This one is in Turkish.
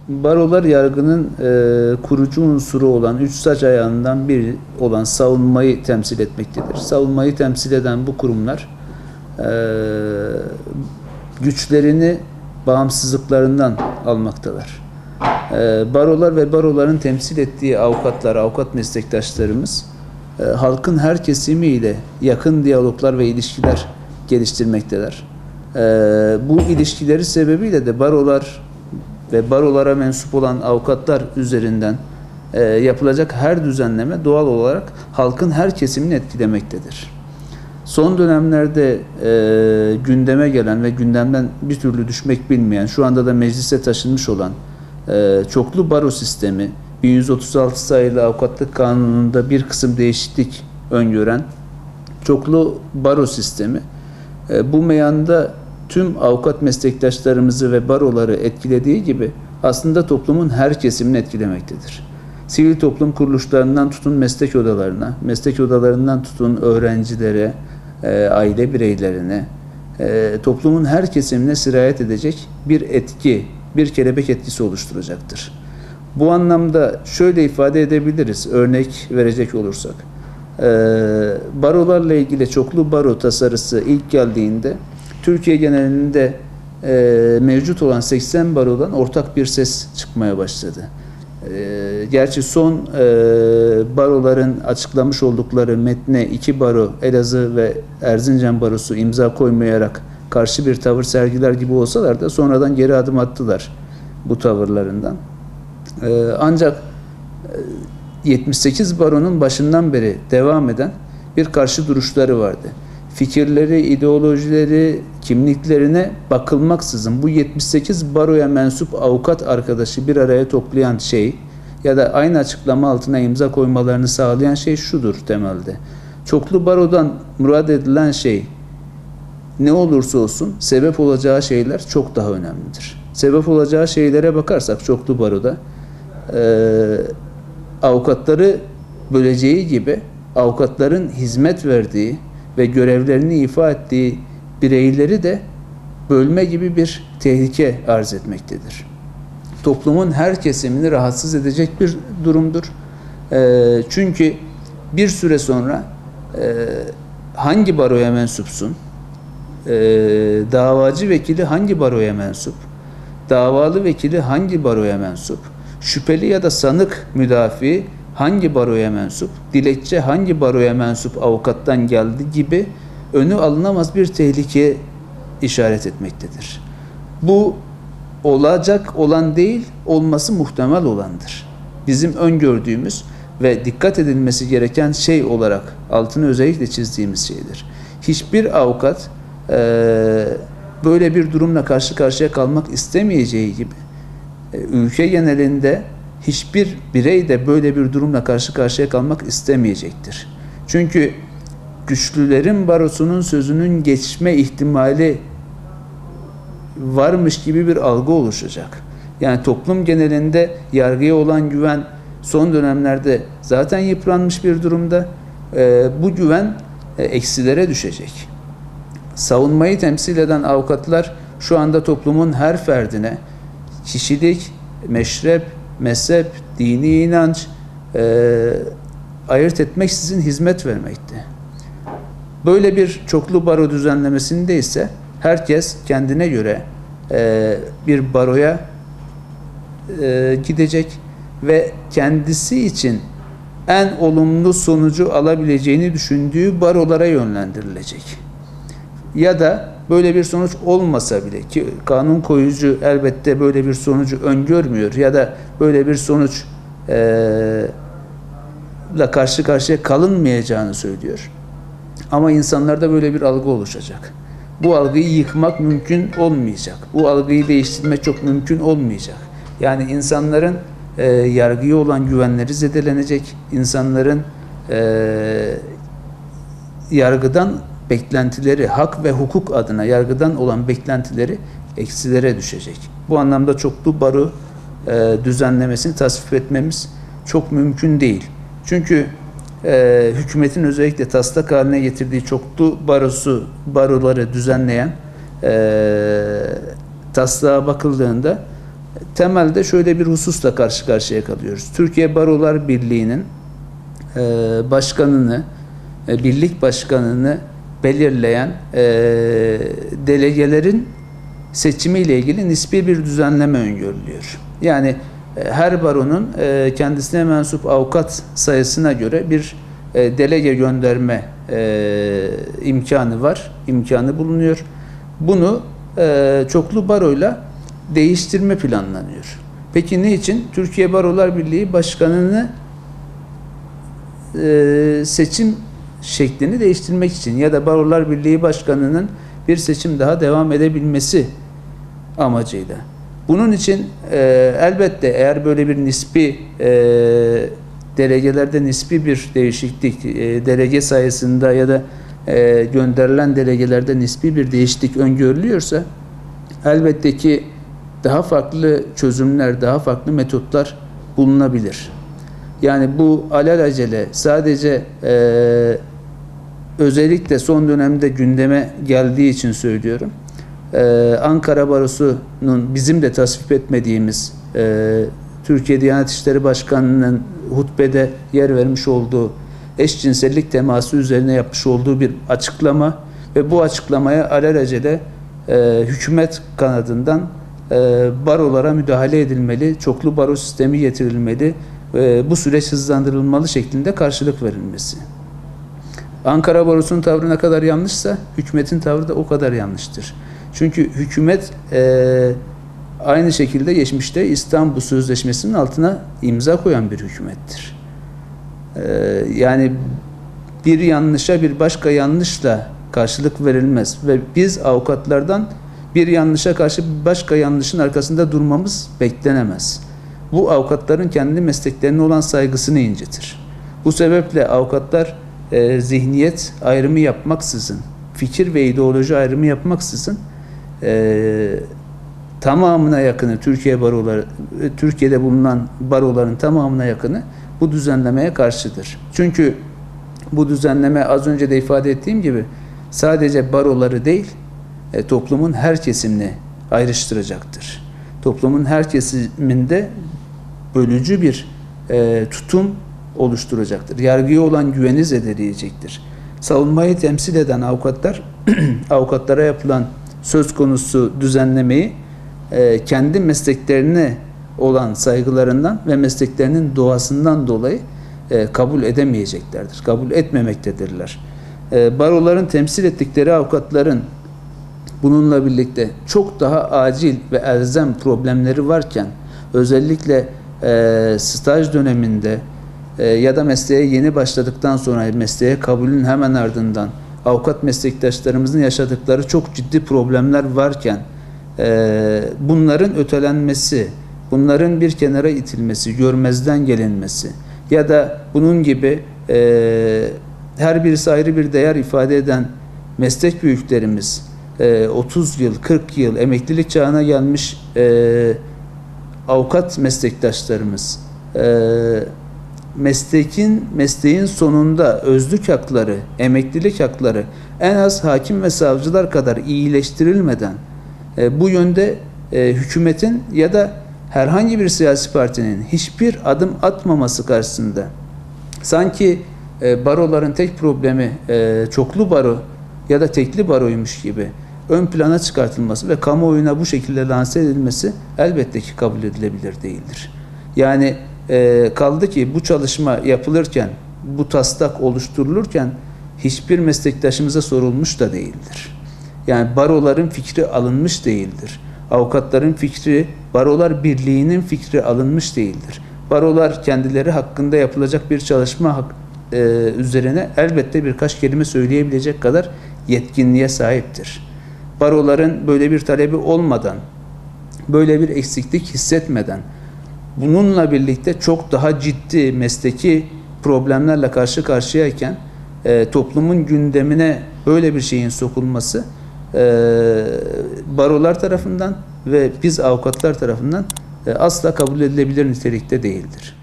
Barolar yargının kurucu unsuru olan üç saç ayağından biri olan savunmayı temsil etmektedir. Savunmayı temsil eden bu kurumlar güçlerini bağımsızlıklarından almaktalar. Barolar ve baroların temsil ettiği avukatlar, avukat meslektaşlarımız halkın her kesimiyle yakın diyaloglar ve ilişkiler geliştirmekteler. Bu ilişkileri sebebiyle de barolar ve barolara mensup olan avukatlar üzerinden yapılacak her düzenleme doğal olarak halkın her kesimini etkilemektedir. Son dönemlerde gündeme gelen ve gündemden bir türlü düşmek bilmeyen, şu anda da meclise taşınmış olan çoklu baro sistemi, 1136 sayılı avukatlık kanununda bir kısım değişiklik öngören çoklu baro sistemi, bu meyanda tüm avukat meslektaşlarımızı ve baroları etkilediği gibi aslında toplumun her kesimini etkilemektedir. Sivil toplum kuruluşlarından tutun meslek odalarına, meslek odalarından tutun öğrencilere, aile bireylerine, toplumun her kesimine sirayet edecek bir etki, bir kelebek etkisi oluşturacaktır. Bu anlamda şöyle ifade edebiliriz, örnek verecek olursak. Barolarla ilgili çoklu baro tasarısı ilk geldiğinde Türkiye genelinde mevcut olan 80 barodan ortak bir ses çıkmaya başladı. Gerçi son baroların açıklamış oldukları metne iki baro, Elazığ ve Erzincan barosu imza koymayarak karşı bir tavır sergiler gibi olsalar da sonradan geri adım attılar bu tavırlarından. Ancak 78 baronun başından beri devam eden bir karşı duruşları vardı. Fikirleri, ideolojileri, kimliklerine bakılmaksızın bu 78 baroya mensup avukat arkadaşı bir araya toplayan şey ya da aynı açıklama altına imza koymalarını sağlayan şey şudur temelde. Çoklu barodan murad edilen şey ne olursa olsun sebep olacağı şeyler çok daha önemlidir. Sebep olacağı şeylere bakarsak çoklu baroda avukatları böleceği gibi avukatların hizmet verdiği ve görevlerini ifa ettiği bireyleri de bölme gibi bir tehlike arz etmektedir. Toplumun her kesimini rahatsız edecek bir durumdur. Çünkü bir süre sonra hangi baroya mensupsun, davacı vekili hangi baroya mensup, davalı vekili hangi baroya mensup, şüpheli ya da sanık müdafi hangi baroya mensup, dilekçe hangi baroya mensup avukattan geldi gibi önü alınamaz bir tehlikeye işaret etmektedir. Bu olacak olan değil, olması muhtemel olandır. Bizim öngördüğümüz ve dikkat edilmesi gereken şey olarak altını özellikle çizdiğimiz şeydir. Hiçbir avukat böyle bir durumla karşı karşıya kalmak istemeyeceği gibi ülke genelinde hiçbir birey de böyle bir durumla karşı karşıya kalmak istemeyecektir. Çünkü güçlülerin barosunun sözünün geçme ihtimali varmış gibi bir algı oluşacak. Yani toplum genelinde yargıya olan güven son dönemlerde zaten yıpranmış bir durumda. Bu güven eksilere düşecek. Savunmayı temsil eden avukatlar şu anda toplumun her ferdine kişilik, meşrep, mezhep, dini inanç ayırt etmeksizin hizmet vermekte. Böyle bir çoklu baro düzenlemesinde ise herkes kendine göre bir baroya gidecek ve kendisi için en olumlu sonucu alabileceğini düşündüğü barolara yönlendirilecek. Ya da böyle bir sonuç olmasa bile ki kanun koyucu elbette böyle bir sonucu öngörmüyor ya da böyle bir sonuçla karşı karşıya kalınmayacağını söylüyor. Ama insanlarda böyle bir algı oluşacak. Bu algıyı yıkmak mümkün olmayacak. Bu algıyı değiştirmek çok mümkün olmayacak. Yani insanların yargıya olan güvenleri zedelenecek. İnsanların yargıdan beklentileri, hak ve hukuk adına yargıdan olan beklentileri eksilere düşecek. Bu anlamda çoklu baro düzenlemesini tasvip etmemiz çok mümkün değil. Çünkü hükümetin özellikle taslak haline getirdiği çoklu baroları düzenleyen taslağa bakıldığında temelde şöyle bir hususla karşı karşıya kalıyoruz. Türkiye Barolar Birliği'nin başkanını, birlik başkanını belirleyen delegelerin seçimiyle ilgili nispi bir düzenleme öngörülüyor. Yani her baronun kendisine mensup avukat sayısına göre bir delege gönderme imkanı var, imkanı bulunuyor. Bunu çoklu baroyla değiştirme planlanıyor. Peki ne için? Türkiye Barolar Birliği başkanını seçim şeklini değiştirmek için ya da Barolar Birliği başkanının bir seçim daha devam edebilmesi amacıyla. Bunun için elbette eğer böyle bir nispi delegelerde nispi bir değişiklik, delege sayısında ya da gönderilen delegelerde nispi bir değişiklik öngörülüyorsa elbette ki daha farklı çözümler, daha farklı metotlar bulunabilir. Yani bu alelacele sadece özellikle son dönemde gündeme geldiği için söylüyorum. Ankara Barosu'nun bizim de tasvip etmediğimiz Türkiye Diyanet İşleri Başkanı'nın hutbede yer vermiş olduğu eşcinsellik teması üzerine yapmış olduğu bir açıklama ve bu açıklamaya alelacele hükümet kanadından barolara müdahale edilmeli, çoklu baro sistemi getirilmeli, bu süreç hızlandırılmalı şeklinde karşılık verilmesi. Ankara Barosu'nun tavrı ne kadar yanlışsa hükümetin tavrı da o kadar yanlıştır. Çünkü hükümet aynı şekilde geçmişte İstanbul Sözleşmesi'nin altına imza koyan bir hükümettir. Yani bir yanlışa bir başka yanlışla karşılık verilmez ve biz avukatlardan bir yanlışa karşı bir başka yanlışın arkasında durmamız beklenemez. Bu avukatların kendi mesleklerine olan saygısını incitir. Bu sebeple avukatlar zihniyet ayrımı yapmaksızın, fikir ve ideoloji ayrımı yapmaksızın tamamına yakını Türkiye'de bulunan baroların tamamına yakını bu düzenlemeye karşıdır. Çünkü bu düzenleme az önce de ifade ettiğim gibi sadece baroları değil, toplumun her kesimini ayrıştıracaktır. Toplumun her kesiminde bölücü bir tutum oluşturacaktır. Yargıya olan güveni zedeleyecektir. Savunmayı temsil eden avukatlar, avukatlara yapılan söz konusu düzenlemeyi kendi mesleklerine olan saygılarından ve mesleklerinin doğasından dolayı kabul edemeyeceklerdir. Kabul etmemektedirler. Baroların temsil ettikleri avukatların bununla birlikte çok daha acil ve elzem problemleri varken özellikle staj döneminde ya da mesleğe yeni başladıktan sonra mesleğe kabulün hemen ardından avukat meslektaşlarımızın yaşadıkları çok ciddi problemler varken bunların ötelenmesi, bunların bir kenara itilmesi, görmezden gelinmesi ya da bunun gibi her birisi ayrı bir değer ifade eden meslek büyüklerimiz 30 yıl, 40 yıl emeklilik çağına gelmiş avukat meslektaşlarımız mesleğin sonunda özlük hakları, emeklilik hakları en az hakim ve savcılar kadar iyileştirilmeden bu yönde hükümetin ya da herhangi bir siyasi partinin hiçbir adım atmaması karşısında sanki baroların tek problemi çoklu baro ya da tekli baroymuş gibi ön plana çıkartılması ve kamuoyuna bu şekilde lanse edilmesi elbette ki kabul edilebilir değildir. Yani kaldı ki bu çalışma yapılırken, bu taslak oluşturulurken hiçbir meslektaşımıza sorulmuş da değildir. Yani baroların fikri alınmış değildir. Avukatların fikri, Barolar Birliği'nin fikri alınmış değildir. Barolar kendileri hakkında yapılacak bir çalışma üzerine elbette birkaç kelime söyleyebilecek kadar yetkinliğe sahiptir. Baroların böyle bir talebi olmadan, böyle bir eksiklik hissetmeden, bununla birlikte çok daha ciddi mesleki problemlerle karşı karşıyayken toplumun gündemine böyle bir şeyin sokulması barolar tarafından ve biz avukatlar tarafından asla kabul edilebilir nitelikte değildir.